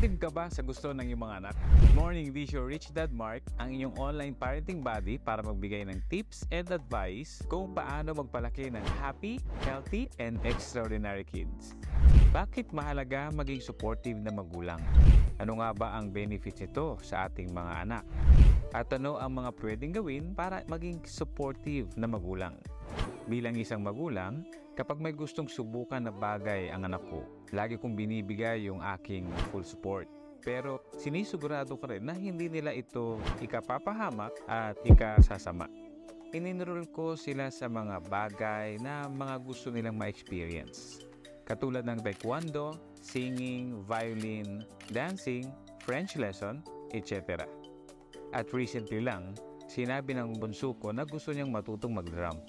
Sensitive ka ba sa gusto ng iyong mga anak? Good morning, this is your Rich Dad Mark, ang inyong online parenting buddy para magbigay ng tips and advice kung paano magpalaki ng happy, healthy, and extraordinary kids. Bakit mahalaga maging supportive na magulang? Ano nga ba ang benefits nito sa ating mga anak? At ano ang mga pwedeng gawin para maging supportive na magulang? Bilang isang magulang, kapag may gustong subukan na bagay ang anak ko, lagi kong binibigay yung aking full support. Pero sinisigurado ko rin na hindi nila ito ikapapahamak at ikasasama. Ininroll ko sila sa mga bagay na mga gusto nilang ma-experience. Katulad ng taekwondo, singing, violin, dancing, French lesson, etc. At recently lang, sinabi ng bunso ko na gusto niyang matutong mag-drum.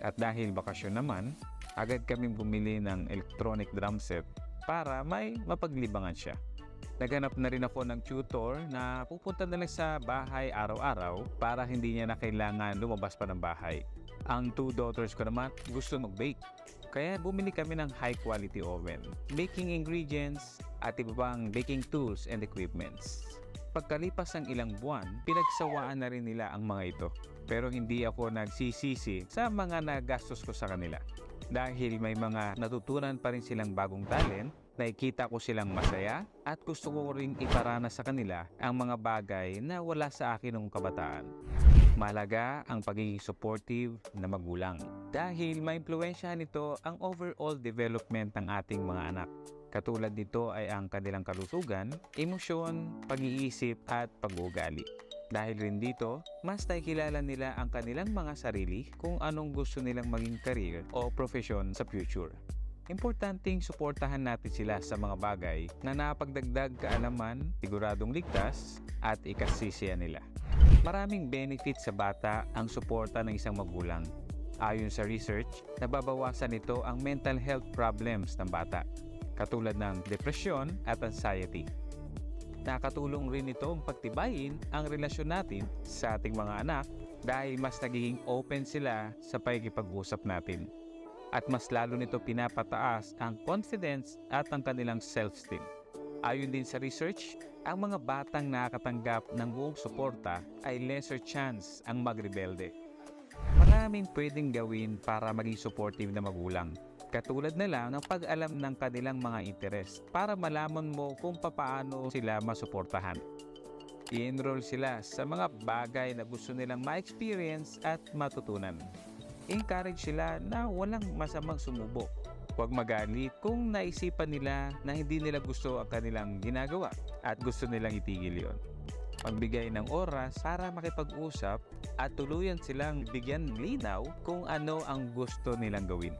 At dahil bakasyon naman, agad kaming bumili ng electronic drum set para may mapaglibangan siya. Naghanap na rin ako ng tutor na pupunta na lang sa bahay araw-araw para hindi niya na kailangan lumabas pa ng bahay. Ang 2 daughters ko naman gusto mag-bake. Kaya bumili kami ng high-quality oven, baking ingredients at iba pang baking tools and equipments. Pagkalipas ng ilang buwan, pinagsawaan na rin nila ang mga ito. Pero hindi ako nagsisisi sa mga nagastos ko sa kanila. Dahil may mga natutunan pa rin silang bagong talent, nakikita ko silang masaya at gusto ko ring iparana sa kanila ang mga bagay na wala sa akin noong kabataan. Mahalaga ang pagiging supportive na magulang dahil maimpluwensyahan nito ang overall development ng ating mga anak. Katulad nito ay ang kanilang kalusugan, emosyon, pag-iisip at pag-uugali. Dahil rin dito, mas nakikilala nila ang kanilang mga sarili kung anong gusto nilang maging career o profesyon sa future. Importanteng suportahan natin sila sa mga bagay na napagdagdag kaalaman, siguradong ligtas at ikasisiya nila. Maraming benefits sa bata ang suporta ng isang magulang. Ayon sa research, nababawasan nito ang mental health problems ng bata, katulad ng depresyon at anxiety. Nakatulong rin ito ang pagtibayin ang relasyon natin sa ating mga anak dahil mas nagiging open sila sa pakikipag-usap natin. At mas lalo nito pinapataas ang confidence at ang kanilang self-esteem. Ayon din sa research, ang mga batang nakakatanggap ng buong suporta ay lesser chance ang magrebelde. Maraming pwedeng gawin para maging supportive na magulang. Katulad na lang ng pag-alam ng kanilang mga interes para malaman mo kung paano sila masuportahan. I-enroll sila sa mga bagay na gusto nilang ma-experience at matutunan. Encourage sila na walang masamang sumubok. Huwag magalit kung naisipan nila na hindi nila gusto ang kanilang ginagawa at gusto nilang itigil yon. Magbigay ng oras para makipag-usap at tuluyan silang bigyan linaw kung ano ang gusto nilang gawin.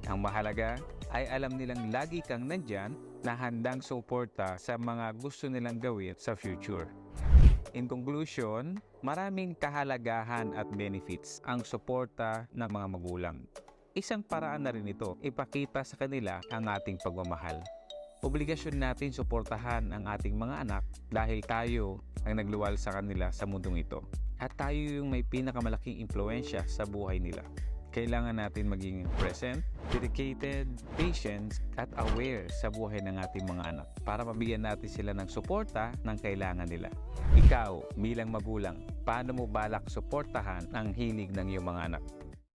Ang mahalaga ay alam nilang lagi kang nandyan na handang suporta sa mga gusto nilang gawin sa future. In conclusion, maraming kahalagahan at benefits ang suporta ng mga magulang. Isang paraan na rin ito, ipakita sa kanila ang ating pagmamahal. Obligasyon natin suportahan ang ating mga anak dahil tayo ang nagluwal sa kanila sa mundong ito. At tayo yung may pinakamalaking impluwensya sa buhay nila. Kailangan natin maging present, dedicated, patient, at aware sa buhay ng ating mga anak para mabigyan natin sila ng suporta ng kailangan nila. Ikaw, bilang magulang, paano mo balak suportahan ang hilig ng iyong mga anak?